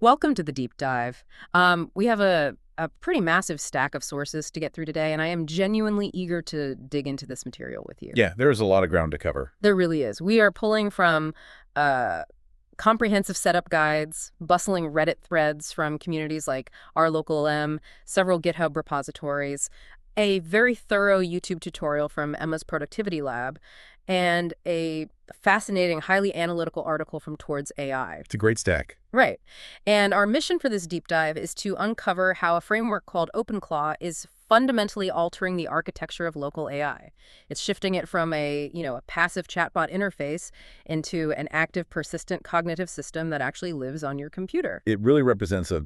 Welcome to the deep dive. We have a pretty massive stack of sources to get through today, and I am genuinely eager to dig into this material with you. Yeah, there's a lot of ground to cover. There really is. We are pulling from uh, comprehensive setup guides, bustling Reddit threads from communities like Our Local M, several GitHub repositories, a very thorough YouTube tutorial from Emma's Productivity Lab, and a fascinating, highly analytical article from Towards AI. It's a great stack. Right. And our mission for this deep dive is to uncover how a framework called OpenClaw is fundamentally altering the architecture of local AI. It's shifting it from a passive chatbot interface into an active, persistent cognitive system that actually lives on your computer. It really represents a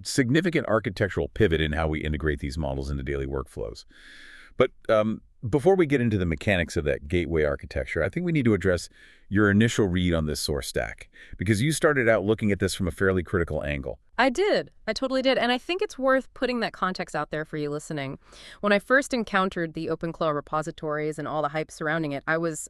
significant architectural pivot in how we integrate these models into daily workflows. But before we get into the mechanics of that gateway architecture, I think we need to address your initial read on this source stack, because you started out looking at this from a fairly critical angle. I did. I totally did. And I think it's worth putting that context out there for you listening. When I first encountered the OpenClaw repositories and all the hype surrounding it, I was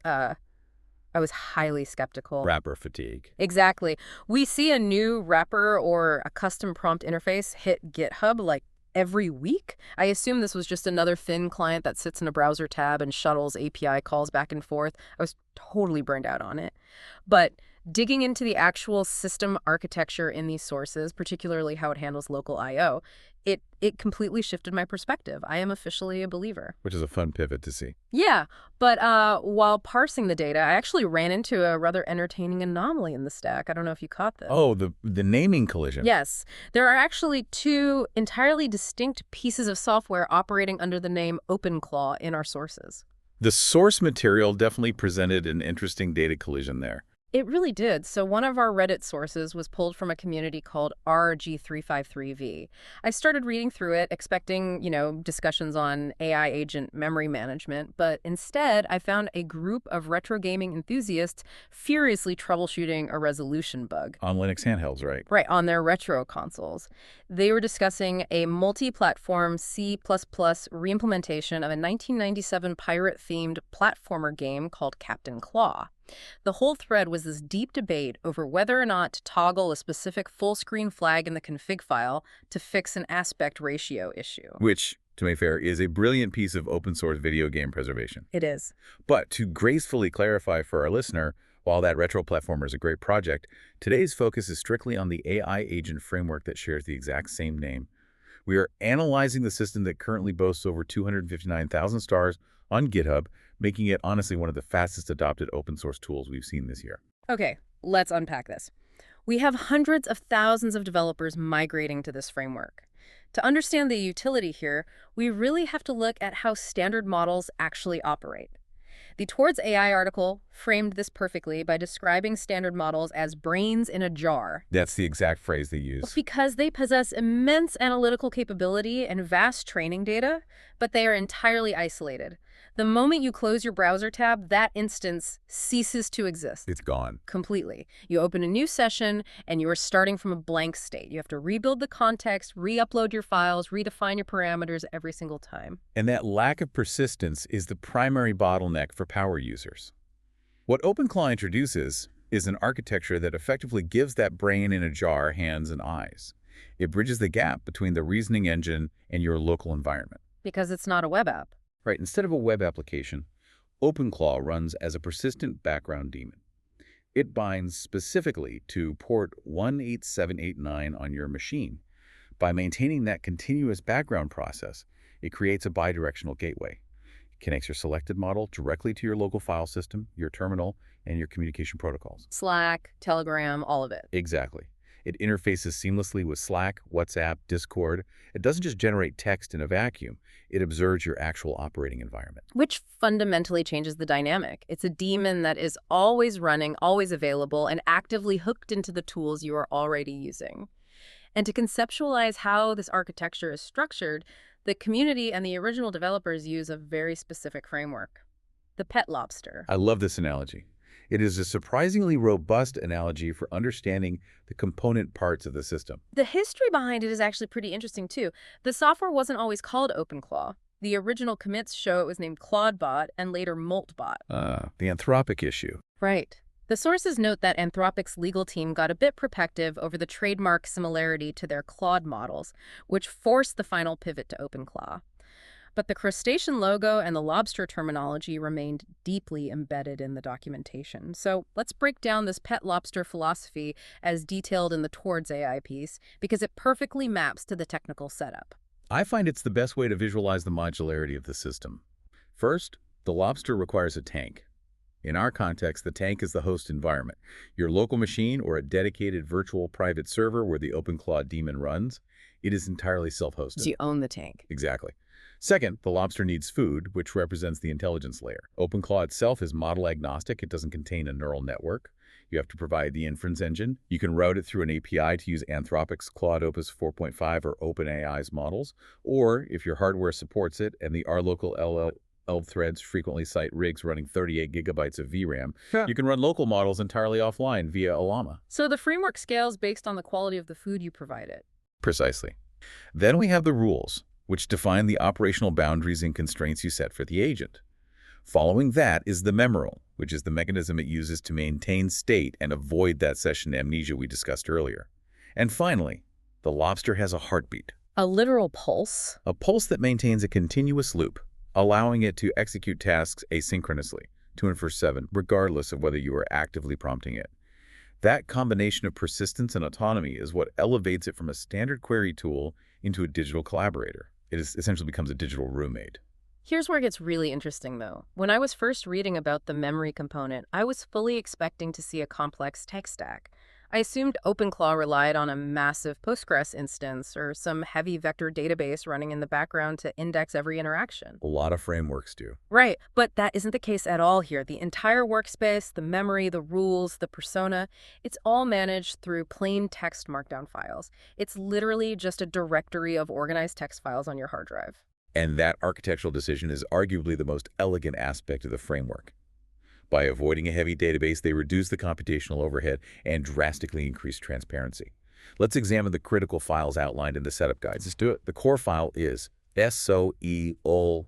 highly skeptical. Wrapper fatigue. Exactly. We see a new wrapper or a custom prompt interface hit GitHub like every week. I assume this was just another thin client that sits in a browser tab and shuttles API calls back and forth. I was totally burned out on it. But digging into the actual system architecture in these sources, particularly how it handles local I/O, it completely shifted my perspective. I am officially a believer. Which is a fun pivot to see. Yeah, but while parsing the data, I actually ran into a rather entertaining anomaly in the stack. I don't know if you caught this. Oh, the naming collision. Yes, there are actually two entirely distinct pieces of software operating under the name OpenClaw in our sources. The source material definitely presented an interesting data collision there. It really did. So one of our Reddit sources was pulled from a community called RG353V. I started reading through it, expecting, discussions on AI agent memory management, but instead I found a group of retro gaming enthusiasts furiously troubleshooting a resolution bug. On Linux handhelds, right? Right, on their retro consoles. They were discussing a multi-platform C++ reimplementation of a 1997 pirate-themed platformer game called Captain Claw. The whole thread was this deep debate over whether or not to toggle a specific full-screen flag in the config file to fix an aspect ratio issue. Which, to be fair, is a brilliant piece of open-source video game preservation. It is. But to gracefully clarify for our listener, while that retro platformer is a great project, today's focus is strictly on the AI agent framework that shares the exact same name. We are analyzing the system that currently boasts over 259,000 stars on GitHub, making it honestly one of the fastest adopted open source tools we've seen this year. Okay, let's unpack this. We have hundreds of thousands of developers migrating to this framework. To understand the utility here, we really have to look at how standard models actually operate. The Towards AI article framed this perfectly by describing standard models as brains in a jar. That's the exact phrase they use. Because they possess immense analytical capability and vast training data, but they are entirely isolated. The moment you close your browser tab, that instance ceases to exist. It's gone. Completely. You open a new session, and you are starting from a blank state. You have to rebuild the context, re-upload your files, redefine your parameters every single time. And that lack of persistence is the primary bottleneck for power users. What OpenClaw introduces is an architecture that effectively gives that brain in a jar hands and eyes. It bridges the gap between the reasoning engine and your local environment. Because it's not a web app. Right, instead of a web application, OpenClaw runs as a persistent background daemon. It binds specifically to port 18789 on your machine. By maintaining that continuous background process, it creates a bidirectional gateway. It connects your selected model directly to your local file system, your terminal, and your communication protocols. Slack, Telegram, all of it. Exactly. It interfaces seamlessly with Slack, WhatsApp, Discord. It doesn't just generate text in a vacuum. It observes your actual operating environment. Which fundamentally changes the dynamic. It's a daemon that is always running, always available, and actively hooked into the tools you are already using. And to conceptualize how this architecture is structured, the community and the original developers use a very specific framework. The pet lobster. I love this analogy. It is a surprisingly robust analogy for understanding the component parts of the system. The history behind it is actually pretty interesting, too. The software wasn't always called OpenClaw. The original commits show it was named ClaudeBot and later MoltBot. The Anthropic issue. Right. The sources note that Anthropic's legal team got a bit protective over the trademark similarity to their Claude models, which forced the final pivot to OpenClaw. But the crustacean logo and the lobster terminology remained deeply embedded in the documentation. So let's break down this pet lobster philosophy as detailed in the Towards AI piece, because it perfectly maps to the technical setup. I find it's the best way to visualize the modularity of the system. First, the lobster requires a tank. In our context, the tank is the host environment, your local machine or a dedicated virtual private server where the OpenClaw daemon runs. It is entirely self-hosted. So you own the tank. Exactly. Second, the lobster needs food, which represents the intelligence layer. OpenClaw itself is model agnostic. It doesn't contain a neural network. You have to provide the inference engine. You can route it through an API to use Anthropic's Claude Opus 4.5 or OpenAI's models, or if your hardware supports it and the RLocal LL threads frequently cite rigs running 38 gigabytes of VRAM, you can run local models entirely offline via Llama. So the framework scales based on the quality of the food you provide it. Precisely. Then we have the rules, which define the operational boundaries and constraints you set for the agent. Following that is the memorial, which is the mechanism it uses to maintain state and avoid that session amnesia we discussed earlier. And finally, the lobster has a heartbeat. A literal pulse? A pulse that maintains a continuous loop, allowing it to execute tasks asynchronously, 24/7, regardless of whether you are actively prompting it. That combination of persistence and autonomy is what elevates it from a standard query tool into a digital collaborator. It essentially becomes a digital roommate. Here's where it gets really interesting, though. When I was first reading about the memory component, I was fully expecting to see a complex tech stack. I assumed OpenClaw relied on a massive Postgres instance or some heavy vector database running in the background to index every interaction. A lot of frameworks do. Right, but that isn't the case at all here. The entire workspace, the memory, the rules, the persona, it's all managed through plain text markdown files. It's literally just a directory of organized text files on your hard drive. And that architectural decision is arguably the most elegant aspect of the framework. By avoiding a heavy database, they reduce the computational overhead and drastically increase transparency. Let's examine the critical files outlined in the setup guides. Let's do it. The core file is soeol.md.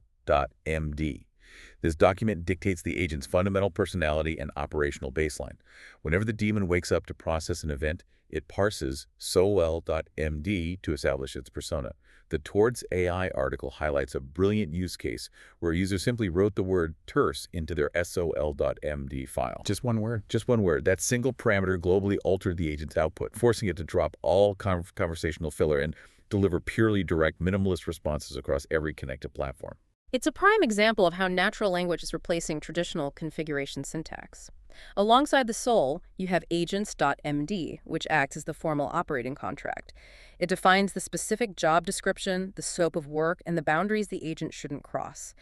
This document dictates the agent's fundamental personality and operational baseline. Whenever the daemon wakes up to process an event, it parses soel.md to establish its persona. The Towards AI article highlights a brilliant use case where a user simply wrote the word terse into their sol.md file. Just one word? Just one word. That single parameter globally altered the agent's output, forcing it to drop all conversational filler and deliver purely direct, minimalist responses across every connected platform. It's a prime example of how natural language is replacing traditional configuration syntax. Alongside the SOL, you have agents.md, which acts as the formal operating contract. It defines the specific job description, the scope of work, and the boundaries the agent shouldn't cross.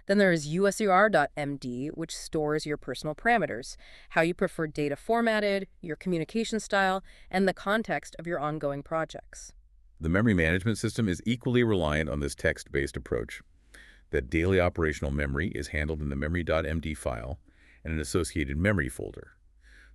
Then there is usur.md, which stores your personal parameters, how you prefer data formatted, your communication style, and the context of your ongoing projects. The memory management system is equally reliant on this text-based approach. That daily operational memory is handled in the memory.md file and an associated memory folder.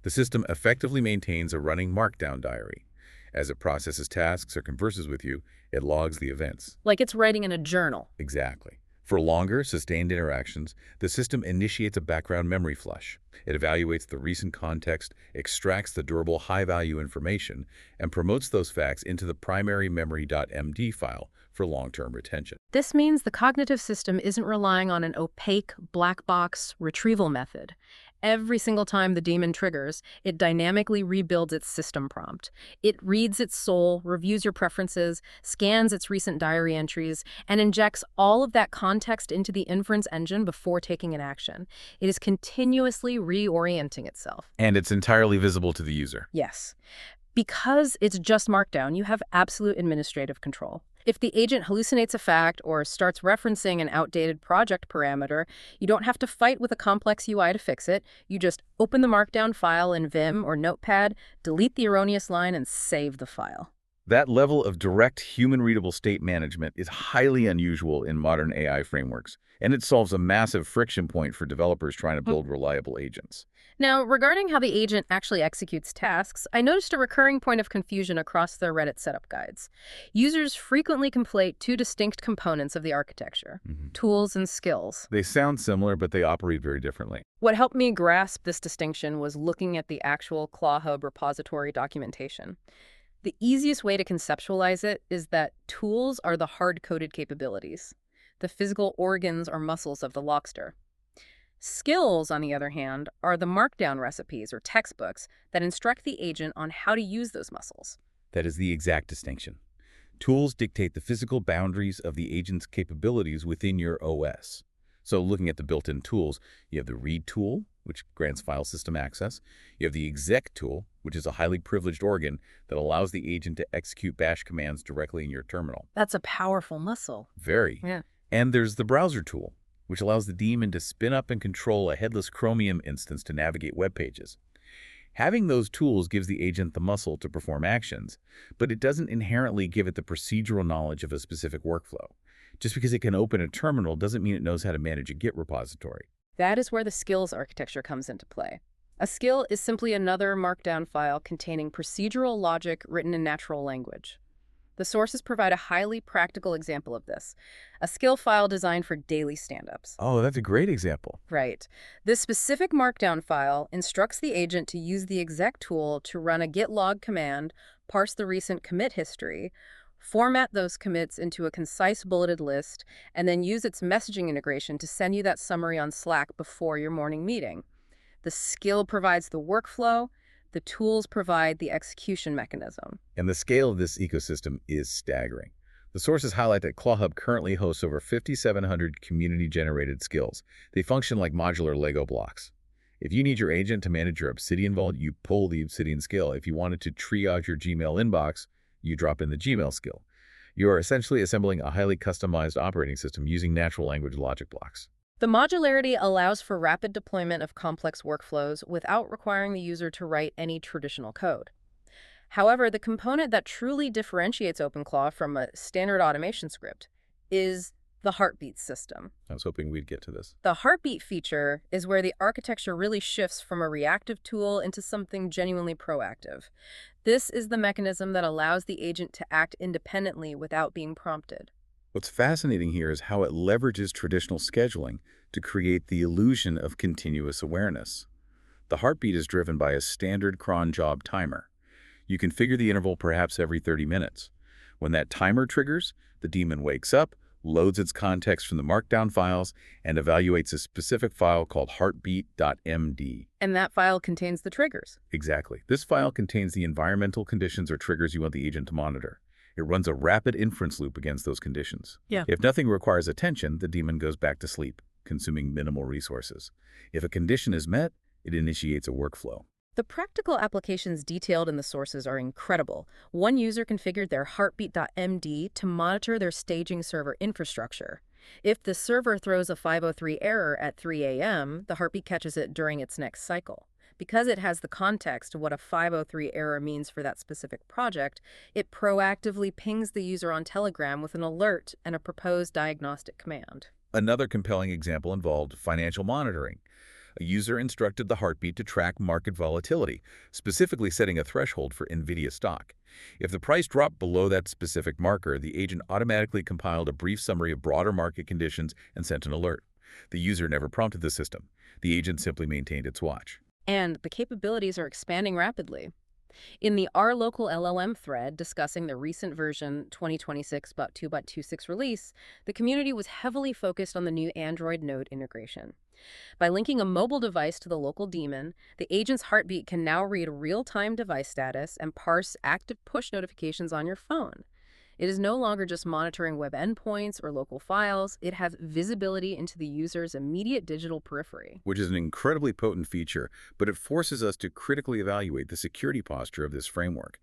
The system effectively maintains a running markdown diary. As it processes tasks or converses with you, it logs the events. Like it's writing in a journal. Exactly. For longer, sustained interactions, the system initiates a background memory flush. It evaluates the recent context, extracts the durable high-value information, and promotes those facts into the primary memory.md file for long-term retention. This means the cognitive system isn't relying on an opaque black box retrieval method. Every single time the daemon triggers, it dynamically rebuilds its system prompt. It reads its soul, reviews your preferences, scans its recent diary entries, and injects all of that context into the inference engine before taking an action. It is continuously reorienting itself. And it's entirely visible to the user. Yes. Because it's just Markdown, you have absolute administrative control. If the agent hallucinates a fact or starts referencing an outdated project parameter, you don't have to fight with a complex UI to fix it. You just open the Markdown file in Vim or Notepad, delete the erroneous line, and save the file. That level of direct human-readable state management is highly unusual in modern AI frameworks, and it solves a massive friction point for developers trying to build reliable agents. Now, regarding how the agent actually executes tasks, I noticed a recurring point of confusion across their Reddit setup guides. Users frequently conflate two distinct components of the architecture, Mhm. tools and skills. They sound similar, but they operate very differently. What helped me grasp this distinction was looking at the actual ClawHub repository documentation. The easiest way to conceptualize it is that tools are the hard-coded capabilities, the physical organs or muscles of the Lockster. Skills, on the other hand, are the markdown recipes or textbooks that instruct the agent on how to use those muscles. That is the exact distinction. Tools dictate the physical boundaries of the agent's capabilities within your OS. So looking at the built-in tools, you have the read tool, which grants file system access. You have the exec tool, which is a highly privileged organ that allows the agent to execute bash commands directly in your terminal. That's a powerful muscle. Very. Yeah. And there's the browser tool, which allows the daemon to spin up and control a headless Chromium instance to navigate web pages. Having those tools gives the agent the muscle to perform actions, but it doesn't inherently give it the procedural knowledge of a specific workflow. Just because it can open a terminal doesn't mean it knows how to manage a Git repository. That is where the skills architecture comes into play. A skill is simply another markdown file containing procedural logic written in natural language. The sources provide a highly practical example of this, a skill file designed for daily stand-ups. Oh, that's a great example. Right. This specific markdown file instructs the agent to use the exec tool to run a git log command, parse the recent commit history, format those commits into a concise bulleted list, and then use its messaging integration to send you that summary on Slack before your morning meeting. The skill provides the workflow, the tools provide the execution mechanism. And the scale of this ecosystem is staggering. The sources highlight that ClawHub currently hosts over 5,700 community-generated skills. They function like modular Lego blocks. If you need your agent to manage your Obsidian vault, you pull the Obsidian skill. If you wanted to triage your Gmail inbox, you drop in the Gmail skill. You are essentially assembling a highly customized operating system using natural language logic blocks. The modularity allows for rapid deployment of complex workflows without requiring the user to write any traditional code. However, the component that truly differentiates OpenClaw from a standard automation script is the heartbeat system. I was hoping we'd get to this. The heartbeat feature is where the architecture really shifts from a reactive tool into something genuinely proactive. This is the mechanism that allows the agent to act independently without being prompted. What's fascinating here is how it leverages traditional scheduling to create the illusion of continuous awareness. The heartbeat is driven by a standard cron job timer. You configure the interval perhaps every 30 minutes. When that timer triggers, the daemon wakes up, loads its context from the markdown files, and evaluates a specific file called heartbeat.md. And that file contains the triggers. Exactly. This file contains the environmental conditions or triggers you want the agent to monitor. It runs a rapid inference loop against those conditions. Yeah. If nothing requires attention, the daemon goes back to sleep, consuming minimal resources. If a condition is met, it initiates a workflow. The practical applications detailed in the sources are incredible. One user configured their heartbeat.md to monitor their staging server infrastructure. If the server throws a 503 error at 3 a.m., the heartbeat catches it during its next cycle. Because it has the context of what a 503 error means for that specific project, it proactively pings the user on Telegram with an alert and a proposed diagnostic command. Another compelling example involved financial monitoring. A user instructed the heartbeat to track market volatility, specifically setting a threshold for NVIDIA stock. If the price dropped below that specific marker, the agent automatically compiled a brief summary of broader market conditions and sent an alert. The user never prompted the system. The agent simply maintained its watch. And the capabilities are expanding rapidly. In the Our Local LLM thread discussing the recent version 2026.2.26 release, the community was heavily focused on the new Android Node integration. By linking a mobile device to the local daemon, the agent's heartbeat can now read real-time device status and parse active push notifications on your phone. It is no longer just monitoring web endpoints or local files. It has visibility into the user's immediate digital periphery. Which is an incredibly potent feature, but it forces us to critically evaluate the security posture of this framework.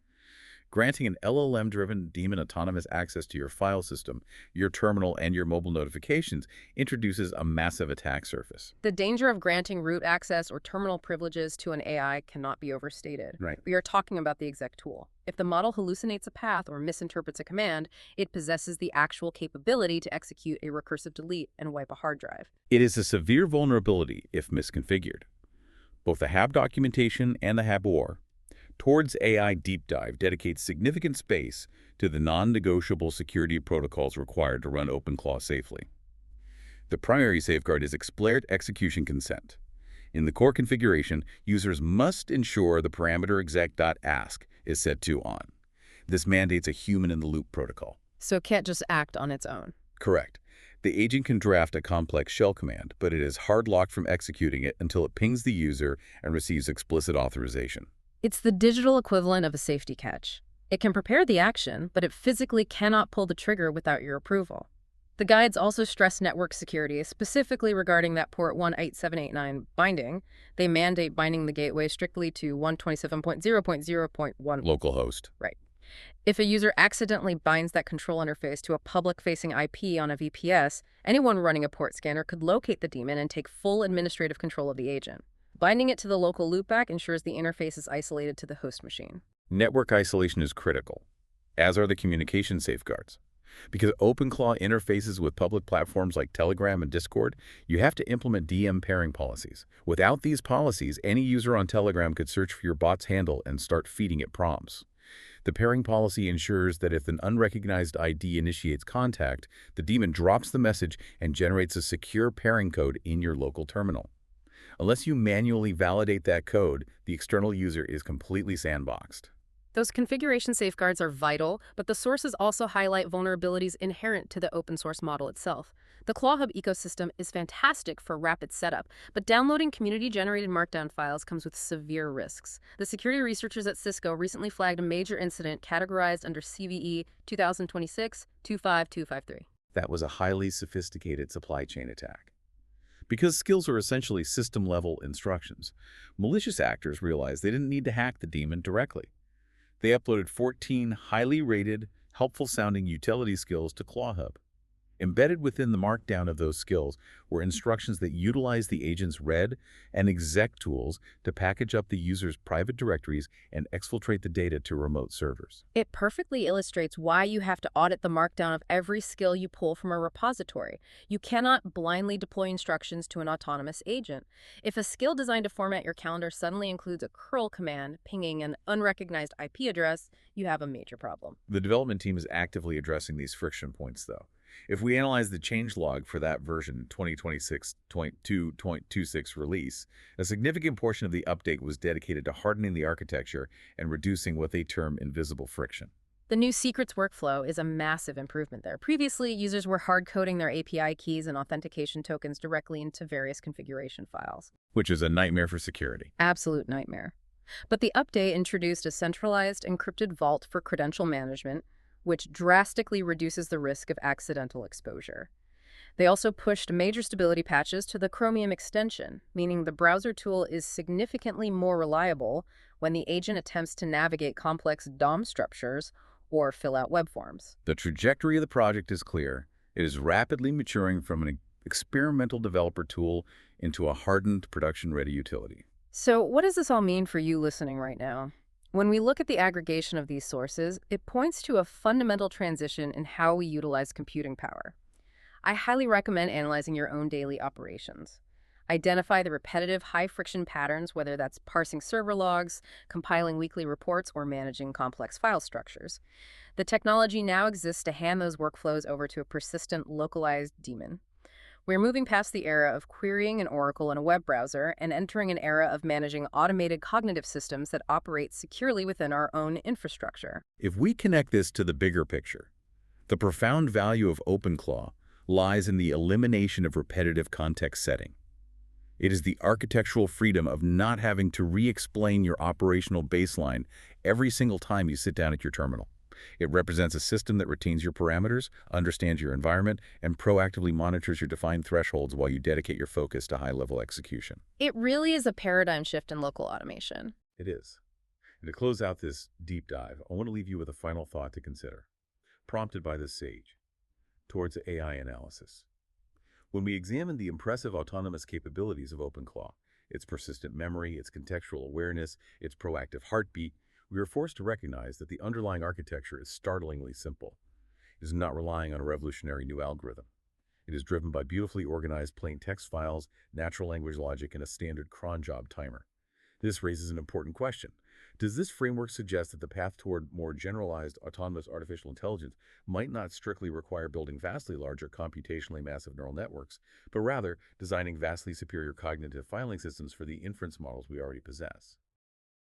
Granting an LLM-driven daemon autonomous access to your file system, your terminal, and your mobile notifications introduces a massive attack surface. The danger of granting root access or terminal privileges to an AI cannot be overstated. Right. We are talking about the exec tool. If the model hallucinates a path or misinterprets a command, it possesses the actual capability to execute a recursive delete and wipe a hard drive. It is a severe vulnerability if misconfigured. Both the HAB documentation and the HAB OR Towards AI Deep Dive dedicates significant space to the non-negotiable security protocols required to run OpenClaw safely. The primary safeguard is explicit execution consent. In the core configuration, users must ensure the parameter exec.ask is set to on. This mandates a human-in-the-loop protocol. So it can't just act on its own. Correct. The agent can draft a complex shell command, but it is hard-locked from executing it until it pings the user and receives explicit authorization. It's the digital equivalent of a safety catch. It can prepare the action, but it physically cannot pull the trigger without your approval. The guides also stress network security, specifically regarding that port 18789 binding. They mandate binding the gateway strictly to 127.0.0.1 Localhost. Right. If a user accidentally binds that control interface to a public-facing IP on a VPS, anyone running a port scanner could locate the daemon and take full administrative control of the agent. Binding it to the local loopback ensures the interface is isolated to the host machine. Network isolation is critical, as are the communication safeguards. Because OpenClaw interfaces with public platforms like Telegram and Discord, you have to implement DM pairing policies. Without these policies, any user on Telegram could search for your bot's handle and start feeding it prompts. The pairing policy ensures that if an unrecognized ID initiates contact, the daemon drops the message and generates a secure pairing code in your local terminal. Unless you manually validate that code, the external user is completely sandboxed. Those configuration safeguards are vital, but the sources also highlight vulnerabilities inherent to the open source model itself. The ClawHub ecosystem is fantastic for rapid setup, but downloading community-generated Markdown files comes with severe risks. The security researchers at Cisco recently flagged a major incident categorized under CVE 2026-25253. That was a highly sophisticated supply chain attack. Because skills are essentially system-level instructions, malicious actors realized they didn't need to hack the daemon directly. They uploaded 14 highly rated, helpful-sounding utility skills to ClawHub. Embedded within the markdown of those skills were instructions that utilize the agent's read and exec tools to package up the user's private directories and exfiltrate the data to remote servers. It perfectly illustrates why you have to audit the markdown of every skill you pull from a repository. You cannot blindly deploy instructions to an autonomous agent. If a skill designed to format your calendar suddenly includes a curl command pinging an unrecognized IP address, you have a major problem. The development team is actively addressing these friction points, though. If we analyze the changelog for that version 2026.2.26 release, a significant portion of the update was dedicated to hardening the architecture and reducing what they term invisible friction. The new secrets workflow is a massive improvement there. Previously, users were hard-coding their API keys and authentication tokens directly into various configuration files. Which is a nightmare for security. Absolute nightmare. But the update introduced a centralized encrypted vault for credential management, which drastically reduces the risk of accidental exposure. They also pushed major stability patches to the Chromium extension, meaning the browser tool is significantly more reliable when the agent attempts to navigate complex DOM structures or fill out web forms. The trajectory of the project is clear. It is rapidly maturing from an experimental developer tool into a hardened production-ready utility. So what does this all mean for you listening right now? When we look at the aggregation of these sources, it points to a fundamental transition in how we utilize computing power. I highly recommend analyzing your own daily operations. Identify the repetitive, high-friction patterns, whether that's parsing server logs, compiling weekly reports, or managing complex file structures. The technology now exists to hand those workflows over to a persistent, localized daemon. We're moving past the era of querying an oracle in a web browser and entering an era of managing automated cognitive systems that operate securely within our own infrastructure. If we connect this to the bigger picture, the profound value of OpenClaw lies in the elimination of repetitive context setting. It is the architectural freedom of not having to re-explain your operational baseline every single time you sit down at your terminal. It represents a system that retains your parameters, understands your environment, and proactively monitors your defined thresholds while you dedicate your focus to high-level execution. It really is a paradigm shift in local automation. It is. And to close out this deep dive, I want to leave you with a final thought to consider, prompted by this sage, towards AI analysis. When we examine the impressive autonomous capabilities of OpenClaw, its persistent memory, its contextual awareness, its proactive heartbeat, we are forced to recognize that the underlying architecture is startlingly simple. It is not relying on a revolutionary new algorithm. It is driven by beautifully organized plain text files, natural language logic, and a standard cron job timer. This raises an important question. Does this framework suggest that the path toward more generalized autonomous artificial intelligence might not strictly require building vastly larger computationally massive neural networks, but rather designing vastly superior cognitive filing systems for the inference models we already possess?